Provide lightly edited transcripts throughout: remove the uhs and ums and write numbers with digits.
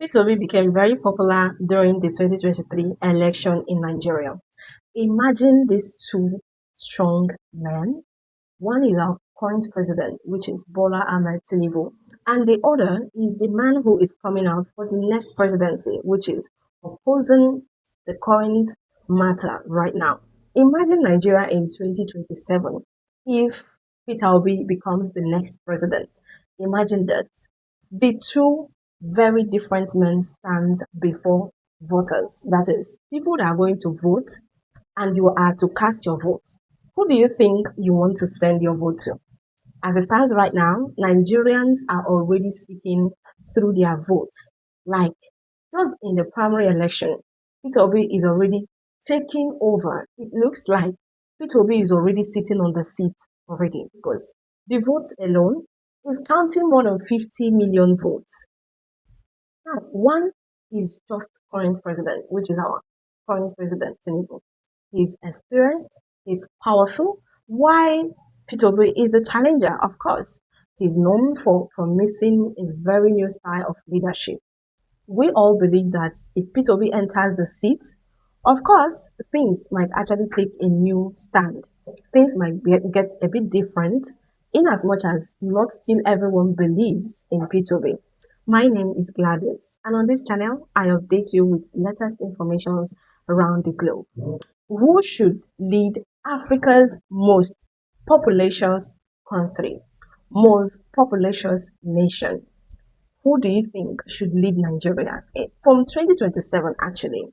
P2B became very popular during the 2023 election in Nigeria. Imagine these two strong men. One is our current president, which is Bola Ahmed Tinubu, and the other is the man who is coming out for the next presidency, which is opposing the current matter right now. Imagine Nigeria in 2027 if Peter Obi becomes the next president. Imagine that. The two very different men stands before voters. That is, people that are going to vote and you are to cast your votes. Who do you think you want to send your vote to? As it stands right now, Nigerians are already speaking through their votes. Like just in the primary election, Peter Obi is already taking over. It looks like Peter Obi is already sitting on the seat already because the votes alone is counting more than 50 million votes. Now, one is just current president, which is our current president, Tinubu. He's experienced, he's powerful. Why Peter Obi is the challenger, of course. He's known for promising a very new style of leadership. We all believe that if Peter Obi enters the seat, of course, things might actually take a new stand. Things might get a bit different, in as much as not still everyone believes in Peter Obi. My name is Gladys, and on this channel, I update you with latest informations around the globe. Who should lead Africa's most populous country, most populous nation? Who do you think should lead Nigeria? From 2027, actually,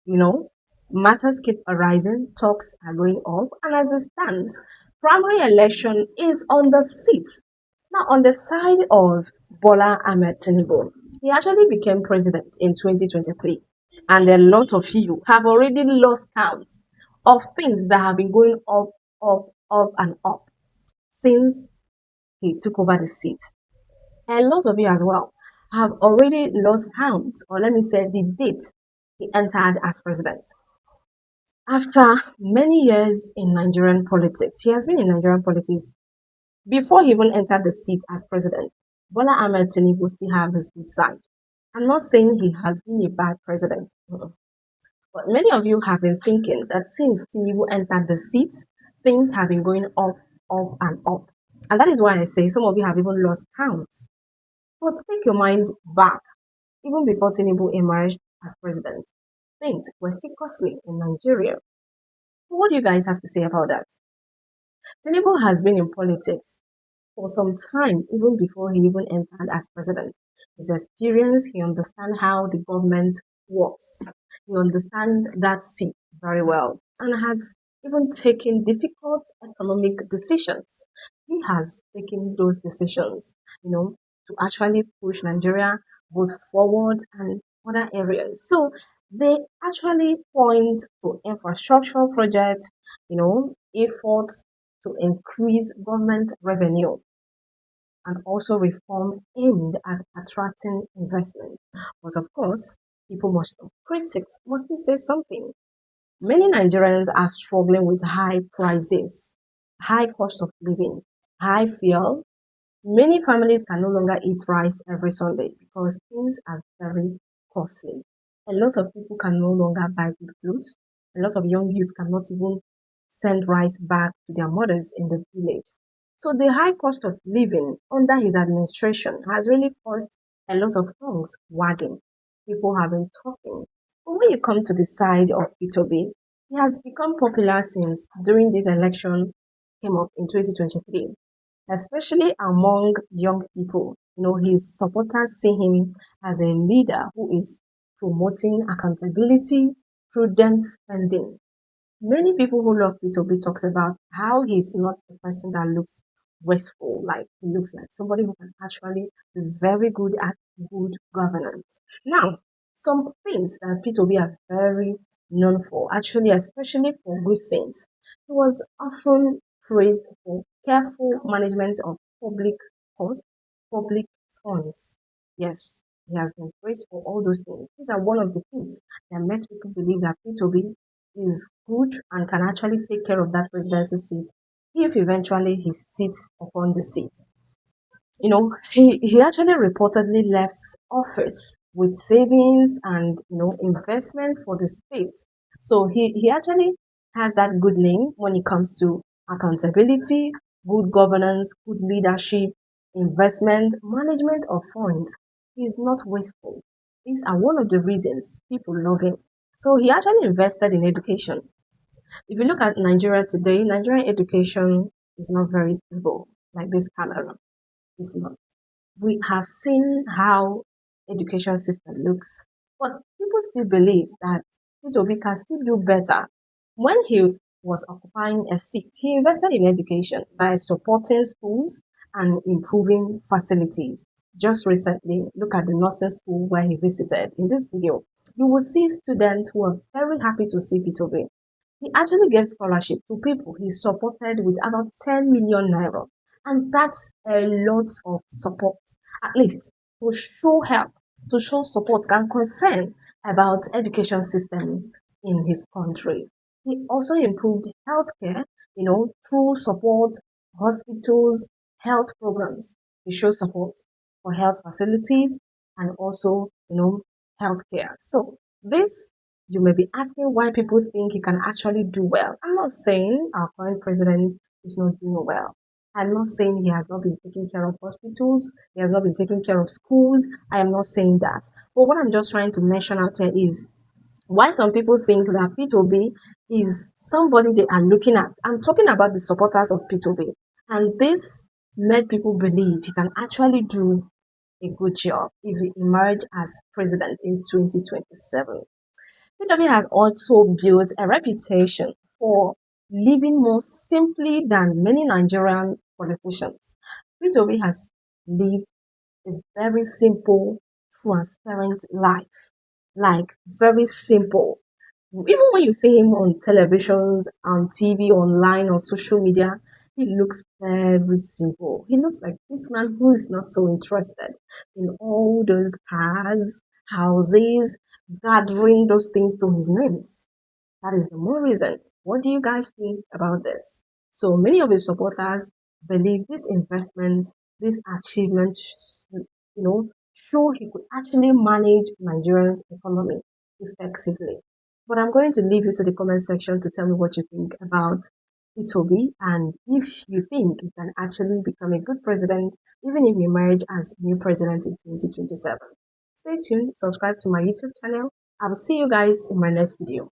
you know, matters keep arising, talks are going up, and as it stands, primary election is on the seat. Now, on the side of Bola Ahmed Tinubu, he actually became president in 2023, and a lot of you have already lost count of things that have been going up, and up since he took over the seat. A lot of you as well have already lost count, or let me say the date he entered as president. After many years in Nigerian politics, he has been in Nigerian politics before he even entered the seat as president. Bola Ahmed Tinubu still have his good side. I'm not saying he has been a bad president, but many of you have been thinking that since Tinubu entered the seat, things have been going up, and up. And that is why I say some of you have even lost count. But take your mind back. Even before Tinubu emerged as president, things were still costly in Nigeria. What do you guys have to say about that? Tinubu has been in politics for some time, even before he even entered as president. His experience, he understands how the government works. He understands that seat very well and has even taken difficult economic decisions. He has taken those decisions, to actually push Nigeria both forward and other areas. So they actually point to infrastructural projects, efforts to increase government revenue and also reform aimed at attracting investment. But of course, people must know. Critics must still say something. Many Nigerians are struggling with high prices, high cost of living, high fuel. Many families can no longer eat rice every Sunday because things are very costly. A lot of people can no longer buy good clothes. A lot of young youth cannot even send rice back to their mothers in the village. So the high cost of living under his administration has really caused a lot of tongues wagging. People have been talking. But when you come to the side of P2B, he has become popular since during this election came up in 2023, especially among young people. His supporters see him as a leader who is promoting accountability, prudent spending. Many people who love P2B talks about how he's not the person that looks wasteful, like he looks like somebody who can actually be very good at good governance. Now, some things that P2B are very known for, actually, especially for good things. He was often praised for careful management of public costs, public funds. Yes, he has been praised for all those things. These are one of the things that make people believe that P2B is good and can actually take care of that presidency seat if eventually he sits upon the seat. He actually reportedly left office with savings and investment for the states. So he actually has that good name when it comes to accountability, good governance, good leadership, investment, management of funds. He's not wasteful. These are one of the reasons people love him. So he actually invested in education. If you look at Nigeria today, Nigerian education is not very stable like this Canada. It's not. We have seen how education system looks, but people still believe that P2B can still do better. When he was occupying a seat, he invested in education by supporting schools and improving facilities. Just recently, look at the nursing school where he visited. In this video, you will see students who are very happy to see P2B. He actually gave scholarship to people he supported with about 10 million naira. And that's a lot of support, at least to show help, to show support and concern about education system in his country. He also improved healthcare, through support, hospitals, health programs. He showed support for health facilities and also, healthcare. So this you may be asking why people think he can actually do well. I'm not saying our current president is not doing well. I'm not saying he has not been taking care of hospitals, he has not been taking care of schools. I am not saying that. But what I'm just trying to mention out here is why some people think that P2B is somebody they are looking at. I'm talking about the supporters of P2B. And this made people believe he can actually do a good job if he emerge as president in 2027. P2B has also built a reputation for living more simply than many Nigerian politicians. P2B has lived a very simple, transparent life. Like, very simple. Even when you see him on televisions, on TV, online, on social media, he looks very simple. He looks like this man who is not so interested in all those cars, houses, gathering those things to his names. That is the more reason. What do you guys think about this? So many of his supporters believe this investment, this achievement, show he could actually manage Nigerians' economy effectively. But I'm going to leave you to the comment section to tell me what you think about Itobi and if you think he can actually become a good president, even if he emerge as new president in 2027. Stay tuned, subscribe to my YouTube channel. I will see you guys in my next video.